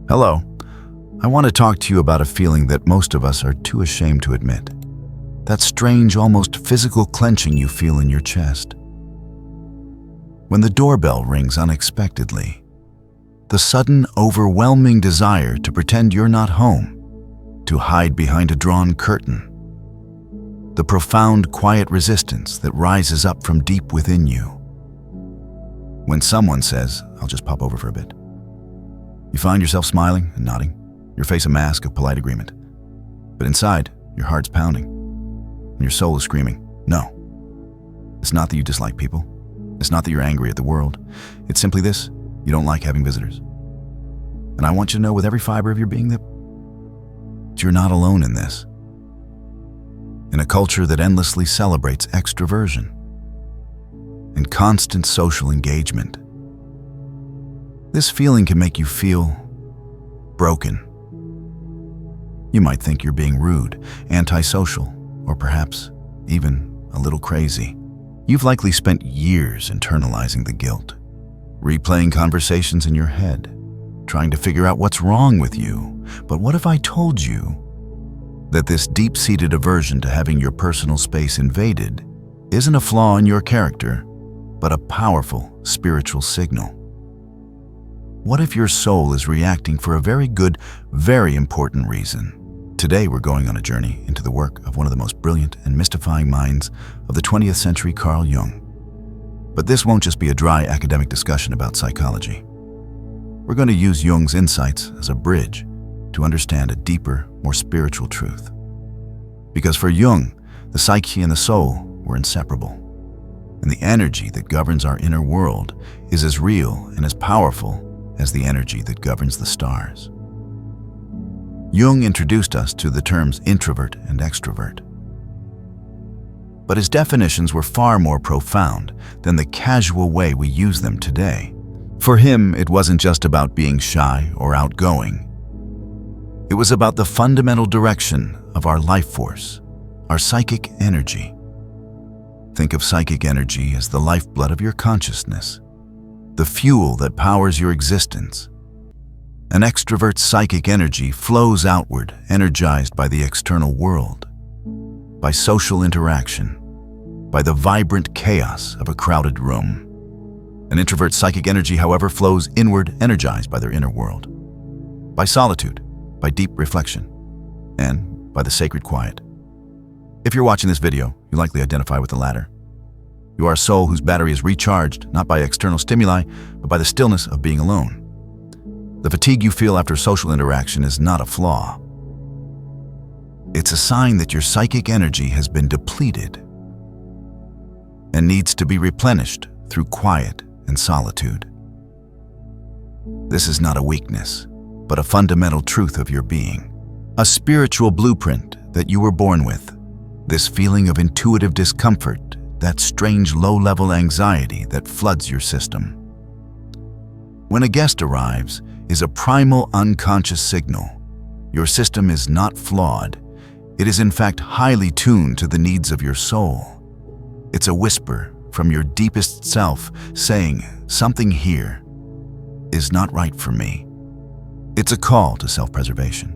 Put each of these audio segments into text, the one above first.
Hello. I want to talk to you about a feeling that most of us are too ashamed to admit. That strange, almost physical clenching you feel in your chest. When the doorbell rings unexpectedly, the sudden, overwhelming desire to pretend you're not home, to hide behind a drawn curtain. The profound, quiet resistance that rises up from deep within you. When someone says, "I'll just pop over for a bit," you find yourself smiling and nodding, your face a mask of polite agreement. But inside, your heart's pounding, and your soul is screaming, no. It's not that you dislike people. It's not that you're angry at the world. It's simply this: you don't like having visitors. And I want you to know with every fiber of your being that you're not alone in this. In a culture that endlessly celebrates extroversion and constant social engagement, this feeling can make you feel broken. You might think you're being rude, antisocial, or perhaps even a little crazy. You've likely spent years internalizing the guilt, replaying conversations in your head, trying to figure out what's wrong with you. But what if I told you that this deep-seated aversion to having your personal space invaded isn't a flaw in your character, but a powerful spiritual signal? What if your soul is reacting for a very good, very important reason? Today we're going on a journey into the work of one of the most brilliant and mystifying minds of the 20th century, Carl Jung. But this won't just be a dry academic discussion about psychology. We're going to use Jung's insights as a bridge to understand a deeper, more spiritual truth. Because for Jung, the psyche and the soul were inseparable, and the energy that governs our inner world is as real and as powerful as the energy that governs the stars. Jung introduced us to the terms introvert and extrovert. But his definitions were far more profound than the casual way we use them today. For him, it wasn't just about being shy or outgoing. It was about the fundamental direction of our life force, our psychic energy. Think of psychic energy as the lifeblood of your consciousness, the fuel that powers your existence. An extrovert's psychic energy flows outward, energized by the external world, by social interaction, by the vibrant chaos of a crowded room. An introvert's psychic energy, however, flows inward, energized by their inner world, by solitude, by deep reflection, and by the sacred quiet. If you're watching this video, you likely identify with the latter. You are a soul whose battery is recharged not by external stimuli, but by the stillness of being alone. The fatigue you feel after social interaction is not a flaw. It's a sign that your psychic energy has been depleted and needs to be replenished through quiet and solitude. This is not a weakness, but a fundamental truth of your being, a spiritual blueprint that you were born with. This feeling of intuitive discomfort, that strange low-level anxiety that floods your system. When a guest arrives, is a primal unconscious signal. Your system is not flawed. It is in fact highly tuned to the needs of your soul. It's a whisper from your deepest self saying, something here is not right for me. It's a call to self-preservation.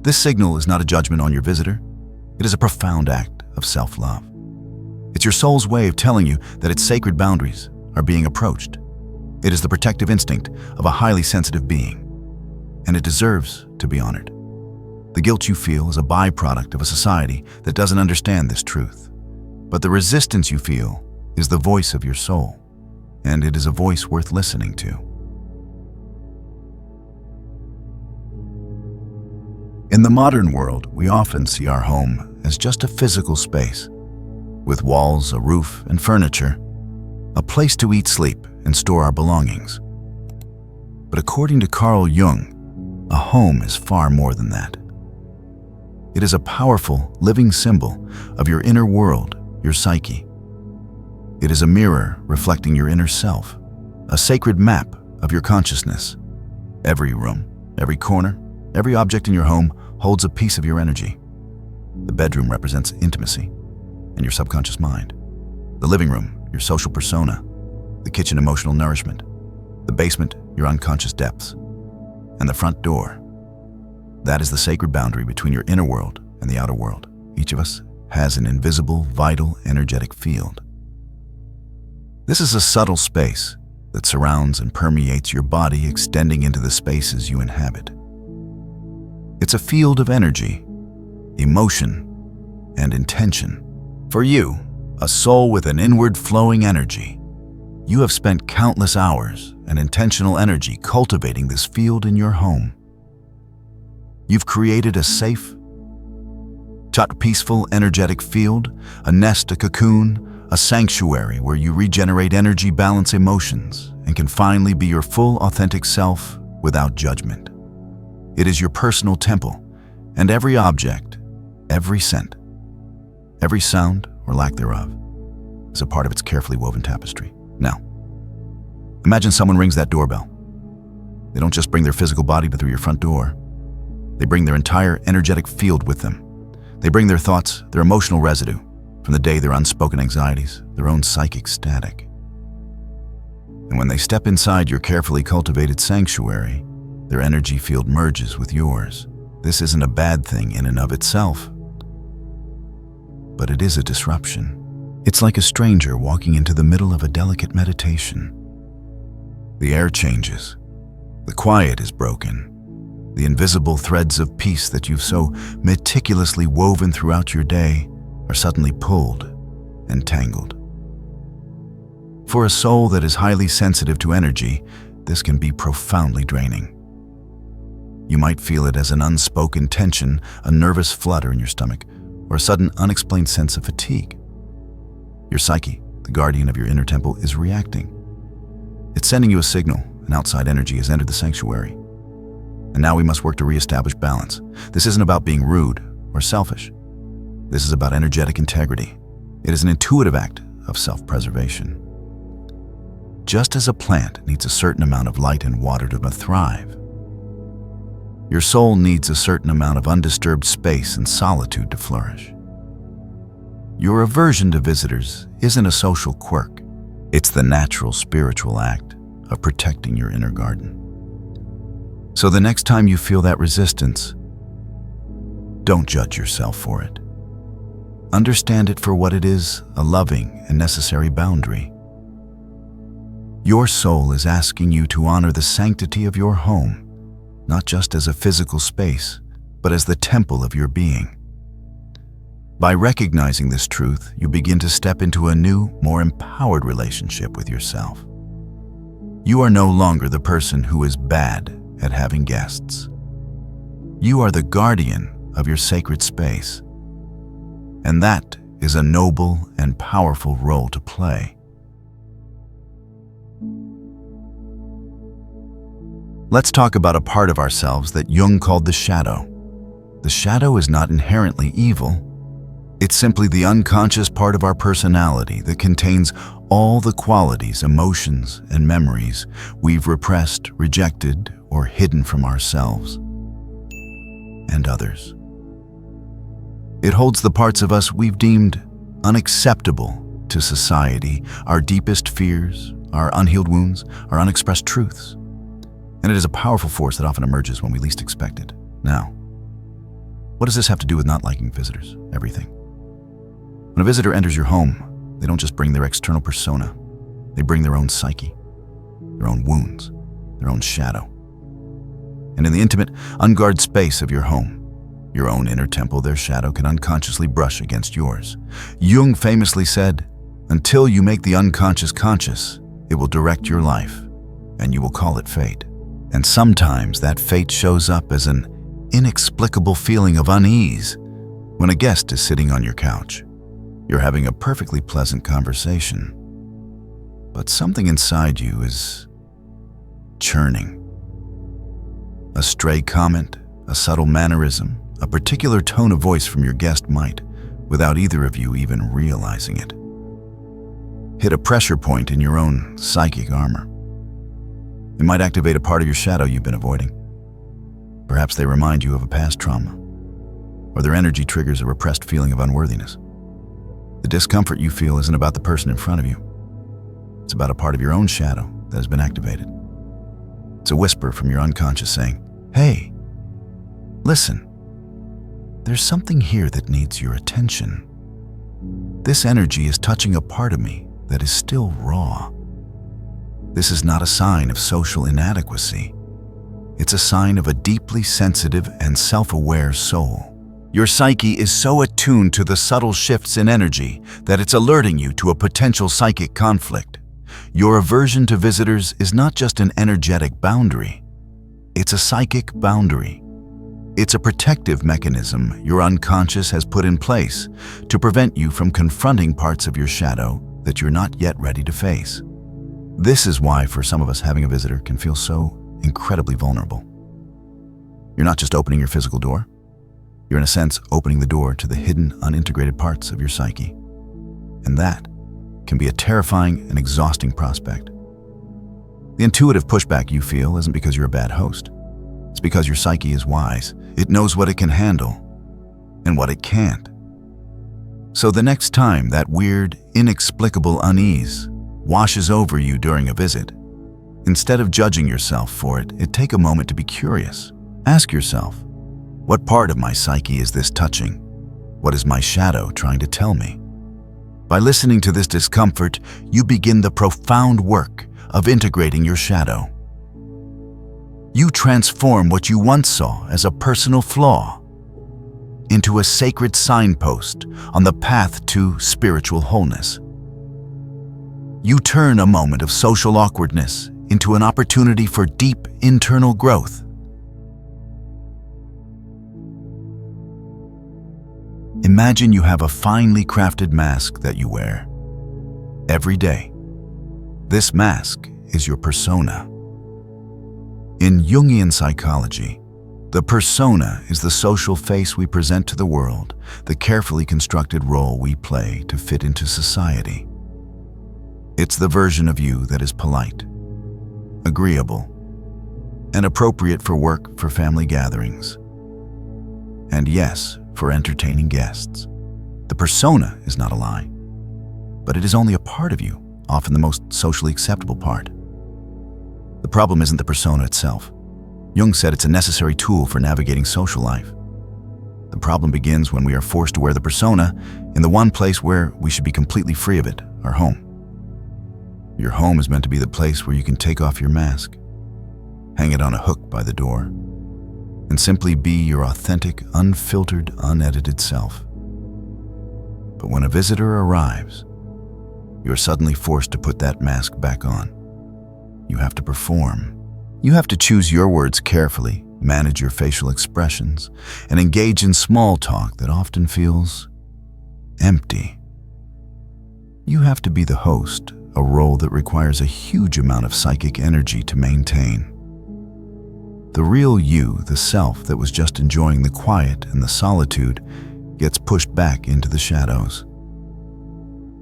This signal is not a judgment on your visitor. It is a profound act of self-love. It's your soul's way of telling you that its sacred boundaries are being approached. It is the protective instinct of a highly sensitive being, and it deserves to be honored. The guilt you feel is a byproduct of a society that doesn't understand this truth. But the resistance you feel is the voice of your soul, and it is a voice worth listening to. In the modern world, we often see our home as just a physical space, with walls, a roof, and furniture, a place to eat, sleep, and store our belongings. But according to Carl Jung, a home is far more than that. It is a powerful, living symbol of your inner world, your psyche. It is a mirror reflecting your inner self, a sacred map of your consciousness. Every room, every corner, every object in your home holds a piece of your energy. The bedroom represents intimacy and your subconscious mind. The living room, your social persona, the kitchen emotional nourishment, the basement your unconscious depths, and the front door. That is the sacred boundary between your inner world and the outer world. Each of us has an invisible, vital, energetic field. This is a subtle space that surrounds and permeates your body, extending into the spaces you inhabit. It's a field of energy, emotion, and intention. For you, a soul with an inward flowing energy, you have spent countless hours and intentional energy cultivating this field in your home. You've created a safe, peaceful, energetic field, a nest, a cocoon, a sanctuary where you regenerate energy, balance emotions, and can finally be your full, authentic self without judgment. It is your personal temple, and every object, every scent, every sound or lack thereof is a part of its carefully woven tapestry. Now, imagine someone rings that doorbell. They don't just bring their physical body through your front door. They bring their entire energetic field with them. They bring their thoughts, their emotional residue, from the day, their unspoken anxieties, their own psychic static. And when they step inside your carefully cultivated sanctuary, their energy field merges with yours. This isn't a bad thing in and of itself, but it is a disruption. It's like a stranger walking into the middle of a delicate meditation. The air changes. The quiet is broken. The invisible threads of peace that you've so meticulously woven throughout your day are suddenly pulled and tangled. For a soul that is highly sensitive to energy, this can be profoundly draining. You might feel it as an unspoken tension, a nervous flutter in your stomach, or a sudden unexplained sense of fatigue. Your psyche, the guardian of your inner temple, is reacting. It's sending you a signal. An outside energy has entered the sanctuary. And now we must work to reestablish balance. This isn't about being rude or selfish. This is about energetic integrity. It is an intuitive act of self-preservation. Just as a plant needs a certain amount of light and water to thrive, your soul needs a certain amount of undisturbed space and solitude to flourish. Your aversion to visitors isn't a social quirk. It's the natural spiritual act of protecting your inner garden. So the next time you feel that resistance, don't judge yourself for it. Understand it for what it is, a loving and necessary boundary. Your soul is asking you to honor the sanctity of your home, not just as a physical space, but as the temple of your being. By recognizing this truth, you begin to step into a new, more empowered relationship with yourself. You are no longer the person who is bad at having guests. You are the guardian of your sacred space. And that is a noble and powerful role to play. Let's talk about a part of ourselves that Jung called the shadow. The shadow is not inherently evil. It's simply the unconscious part of our personality that contains all the qualities, emotions, and memories we've repressed, rejected, or hidden from ourselves and others. It holds the parts of us we've deemed unacceptable to society, our deepest fears, our unhealed wounds, our unexpressed truths. And it is a powerful force that often emerges when we least expect it. Now, what does this have to do with not liking visitors? Everything. When a visitor enters your home, they don't just bring their external persona. They bring their own psyche, their own wounds, their own shadow. And in the intimate, unguarded space of your home, your own inner temple, their shadow can unconsciously brush against yours. Jung famously said, "Until you make the unconscious conscious, it will direct your life, and you will call it fate." And sometimes that fate shows up as an inexplicable feeling of unease when a guest is sitting on your couch. You're having a perfectly pleasant conversation, but something inside you is churning. A stray comment, a subtle mannerism, a particular tone of voice from your guest might, without either of you even realizing it, hit a pressure point in your own psychic armor. It might activate a part of your shadow you've been avoiding. Perhaps they remind you of a past trauma, or their energy triggers a repressed feeling of unworthiness. The discomfort you feel isn't about the person in front of you. It's about a part of your own shadow that has been activated. It's a whisper from your unconscious saying, "Hey, listen, there's something here that needs your attention. This energy is touching a part of me that is still raw." This is not a sign of social inadequacy. It's a sign of a deeply sensitive and self-aware soul. Your psyche is so attuned to the subtle shifts in energy that it's alerting you to a potential psychic conflict. Your aversion to visitors is not just an energetic boundary. It's a psychic boundary. It's a protective mechanism your unconscious has put in place to prevent you from confronting parts of your shadow that you're not yet ready to face. This is why, for some of us, having a visitor can feel so incredibly vulnerable. You're not just opening your physical door. You're, in a sense, opening the door to the hidden, unintegrated parts of your psyche. And that can be a terrifying and exhausting prospect. The intuitive pushback you feel isn't because you're a bad host. It's because your psyche is wise. It knows what it can handle and what it can't. So the next time that weird, inexplicable unease washes over you during a visit, instead of judging yourself for it, take a moment to be curious. Ask yourself, what part of my psyche is this touching? What is my shadow trying to tell me? By listening to this discomfort, you begin the profound work of integrating your shadow. You transform what you once saw as a personal flaw into a sacred signpost on the path to spiritual wholeness. You turn a moment of social awkwardness into an opportunity for deep internal growth. Imagine you have a finely crafted mask that you wear every day. This mask is your persona. In Jungian psychology, the persona is the social face we present to the world, the carefully constructed role we play to fit into society. It's the version of you that is polite, agreeable, and appropriate for work, for family gatherings, and yes, for entertaining guests. The persona is not a lie, but it is only a part of you, often the most socially acceptable part. The problem isn't the persona itself. Jung said it's a necessary tool for navigating social life. The problem begins when we are forced to wear the persona in the one place where we should be completely free of it, our home. Your home is meant to be the place where you can take off your mask, hang it on a hook by the door, and simply be your authentic, unfiltered, unedited self. But when a visitor arrives, you're suddenly forced to put that mask back on. You have to perform. You have to choose your words carefully, manage your facial expressions, and engage in small talk that often feels empty. You have to be the host, a role that requires a huge amount of psychic energy to maintain. The real you, the self that was just enjoying the quiet and the solitude, gets pushed back into the shadows.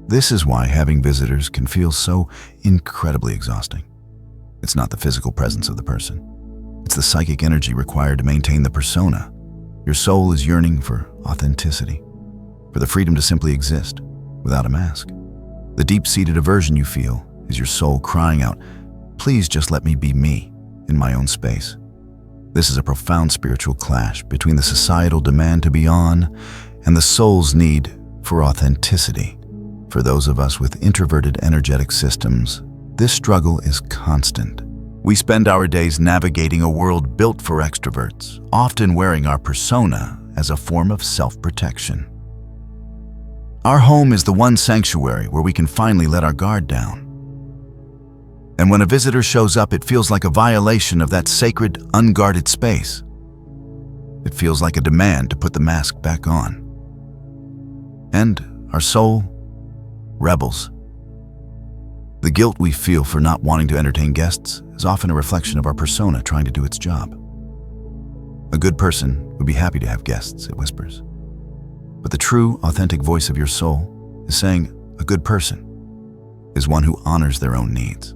This is why having visitors can feel so incredibly exhausting. It's not the physical presence of the person. It's the psychic energy required to maintain the persona. Your soul is yearning for authenticity, for the freedom to simply exist without a mask. The deep-seated aversion you feel is your soul crying out, "Please just let me be me in my own space." This is a profound spiritual clash between the societal demand to be on and the soul's need for authenticity. For those of us with introverted energetic systems, this struggle is constant. We spend our days navigating a world built for extroverts, often wearing our persona as a form of self-protection. Our home is the one sanctuary where we can finally let our guard down. And when a visitor shows up, it feels like a violation of that sacred, unguarded space. It feels like a demand to put the mask back on. And our soul rebels. The guilt we feel for not wanting to entertain guests is often a reflection of our persona trying to do its job. A good person would be happy to have guests, it whispers. But the true, authentic voice of your soul is saying a good person is one who honors their own needs.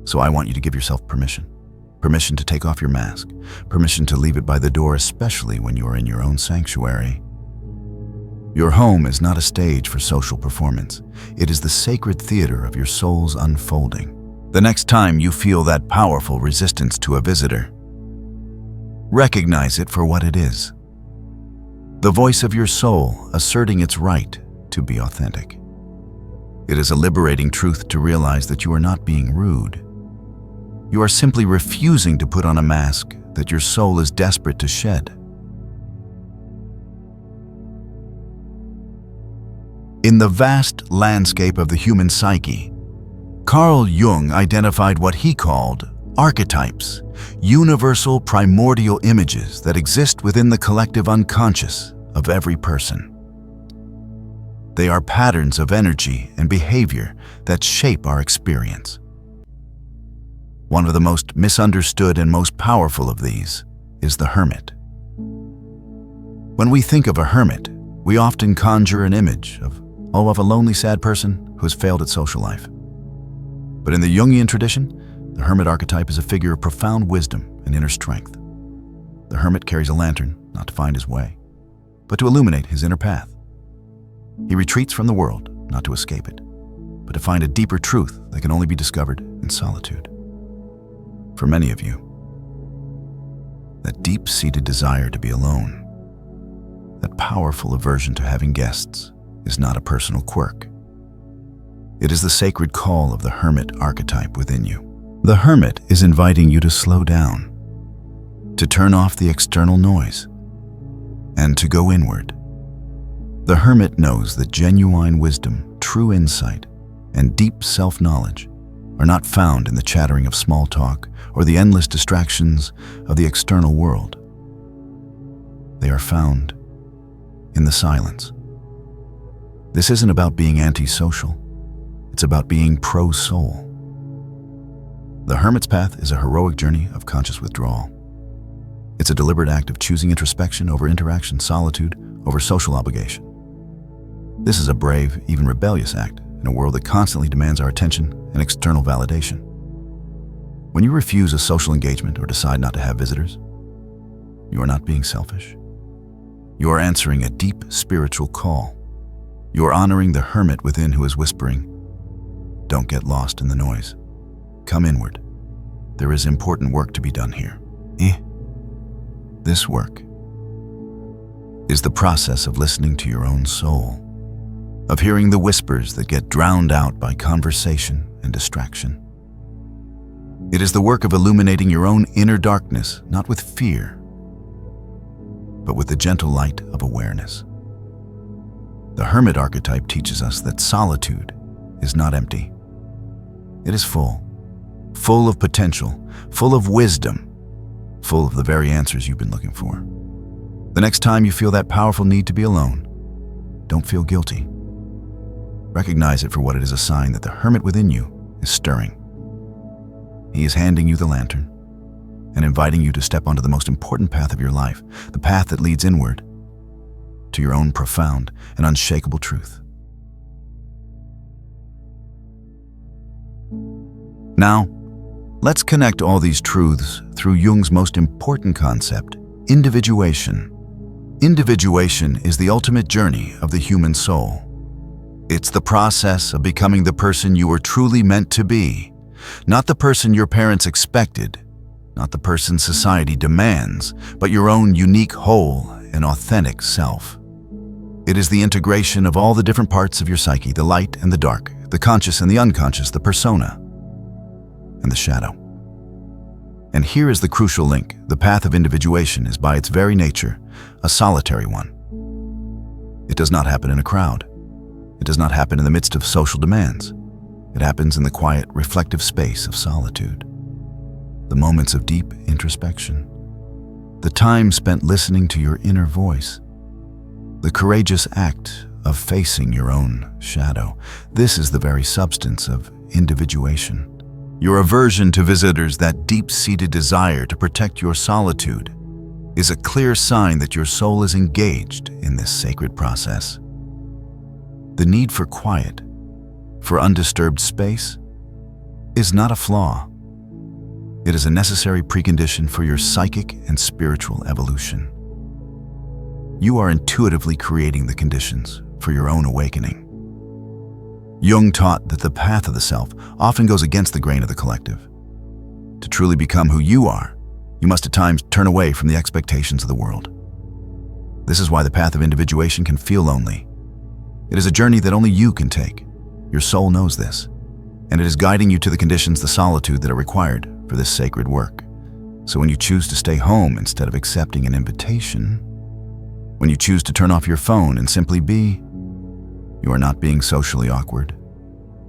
So I want you to give yourself permission. Permission to take off your mask. Permission to leave it by the door, especially when you are in your own sanctuary. Your home is not a stage for social performance. It is the sacred theater of your soul's unfolding. The next time you feel that powerful resistance to a visitor, recognize it for what it is. The voice of your soul asserting its right to be authentic. It is a liberating truth to realize that you are not being rude. You are simply refusing to put on a mask that your soul is desperate to shed. In the vast landscape of the human psyche, Carl Jung identified what he called archetypes, universal primordial images that exist within the collective unconscious of every person. They are patterns of energy and behavior that shape our experience. One of the most misunderstood and most powerful of these is the hermit. When we think of a hermit, we often conjure an image of a lonely, sad person who has failed at social life. But in the Jungian tradition, the hermit archetype is a figure of profound wisdom and inner strength. The hermit carries a lantern, not to find his way, but to illuminate his inner path. He retreats from the world, not to escape it, but to find a deeper truth that can only be discovered in solitude. For many of you, that deep-seated desire to be alone, that powerful aversion to having guests, is not a personal quirk. It is the sacred call of the hermit archetype within you. The hermit is inviting you to slow down, to turn off the external noise, and to go inward. The hermit knows that genuine wisdom, true insight, and deep self-knowledge are not found in the chattering of small talk or the endless distractions of the external world. They are found in the silence. This isn't about being antisocial. It's about being pro-soul. The hermit's path is a heroic journey of conscious withdrawal. It's a deliberate act of choosing introspection over interaction, solitude over social obligation. This is a brave, even rebellious act in a world that constantly demands our attention and external validation. When you refuse a social engagement or decide not to have visitors, you are not being selfish. You are answering a deep spiritual call. You are honoring the hermit within who is whispering, "Don't get lost in the noise. Come inward. There is important work to be done here." This work is the process of listening to your own soul, of hearing the whispers that get drowned out by conversation and distraction. It is the work of illuminating your own inner darkness, not with fear, but with the gentle light of awareness. The hermit archetype teaches us that solitude is not empty. It is full of potential, full of wisdom, full of the very answers you've been looking for. The next time you feel that powerful need to be alone, don't feel guilty. Recognize it for what it is, a sign that the hermit within you is stirring. He is handing you the lantern and inviting you to step onto the most important path of your life, the path that leads inward to your own profound and unshakable truth. Now, let's connect all these truths through Jung's most important concept, individuation. Individuation is the ultimate journey of the human soul. It's the process of becoming the person you were truly meant to be, not the person your parents expected, not the person society demands, but your own unique, whole, and authentic self. It is the integration of all the different parts of your psyche, the light and the dark, the conscious and the unconscious, the persona and the shadow. And here is the crucial link. The path of individuation is by its very nature a solitary one. It does not happen in a crowd. It does not happen in the midst of social demands. It happens in the quiet, reflective space of solitude. The moments of deep introspection. The time spent listening to your inner voice. The courageous act of facing your own shadow. This is the very substance of individuation. Your aversion to visitors, that deep-seated desire to protect your solitude, is a clear sign that your soul is engaged in this sacred process. The need for quiet, for undisturbed space, is not a flaw. It is a necessary precondition for your psychic and spiritual evolution. You are intuitively creating the conditions for your own awakening. Jung taught that the path of the self often goes against the grain of the collective. To truly become who you are, you must at times turn away from the expectations of the world. This is why the path of individuation can feel lonely. It is a journey that only you can take. Your soul knows this, and it is guiding you to the conditions, the solitude that are required for this sacred work. So when you choose to stay home instead of accepting an invitation, when you choose to turn off your phone and simply be, you are not being socially awkward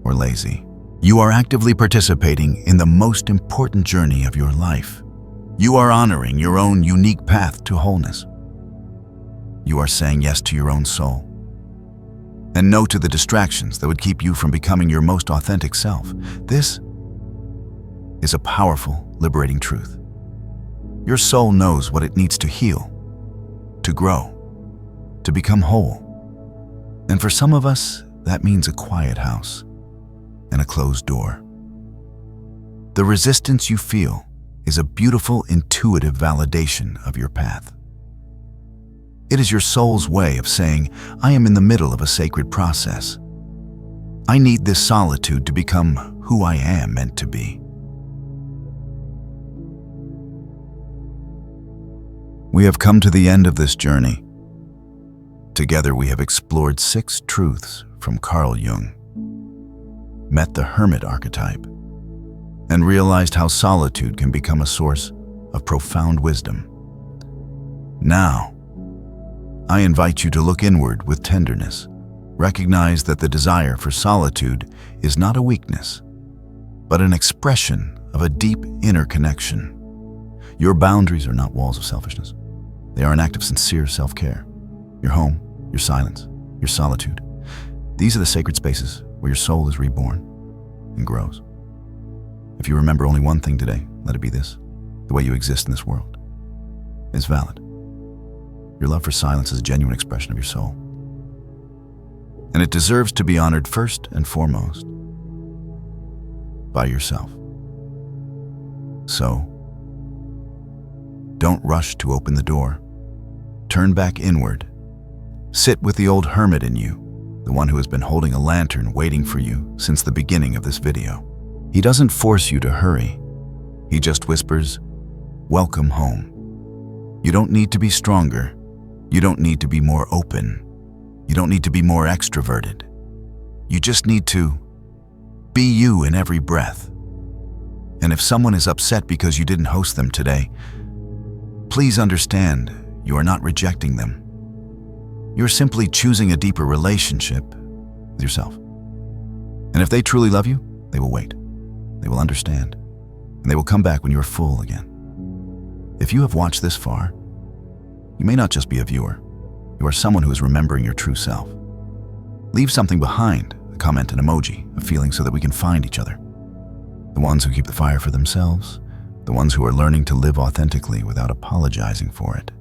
or lazy. You are actively participating in the most important journey of your life. You are honoring your own unique path to wholeness. You are saying yes to your own soul and no to the distractions that would keep you from becoming your most authentic self. This is a powerful, liberating truth. Your soul knows what it needs to heal, to grow, to become whole. And for some of us, that means a quiet house and a closed door. The resistance you feel is a beautiful, intuitive validation of your path. It is your soul's way of saying, I am in the middle of a sacred process. I need this solitude to become who I am meant to be. We have come to the end of this journey. Together we have explored 6 truths from Carl Jung, met the Hermit Archetype, and realized how solitude can become a source of profound wisdom. Now, I invite you to look inward with tenderness. Recognize that the desire for solitude is not a weakness, but an expression of a deep inner connection. Your boundaries are not walls of selfishness. They are an act of sincere self-care. Your home, your silence, your solitude. These are the sacred spaces where your soul is reborn and grows. If you remember only one thing today, let it be this: the way you exist in this world is valid. Your love for silence is a genuine expression of your soul, and it deserves to be honored first and foremost by yourself. So, don't rush to open the door. Turn back inward. Sit with the old hermit in you, the one who has been holding a lantern waiting for you since the beginning of this video. He doesn't force you to hurry. He just whispers, "Welcome home." You don't need to be stronger. You don't need to be more open. You don't need to be more extroverted. You just need to be you in every breath. And if someone is upset because you didn't host them today, please understand you are not rejecting them. You're simply choosing a deeper relationship with yourself. And if they truly love you, they will wait. They will understand. And they will come back when you are full again. If you have watched this far, you may not just be a viewer. You are someone who is remembering your true self. Leave something behind, a comment, an emoji, a feeling, so that we can find each other. The ones who keep the fire for themselves, the ones who are learning to live authentically without apologizing for it.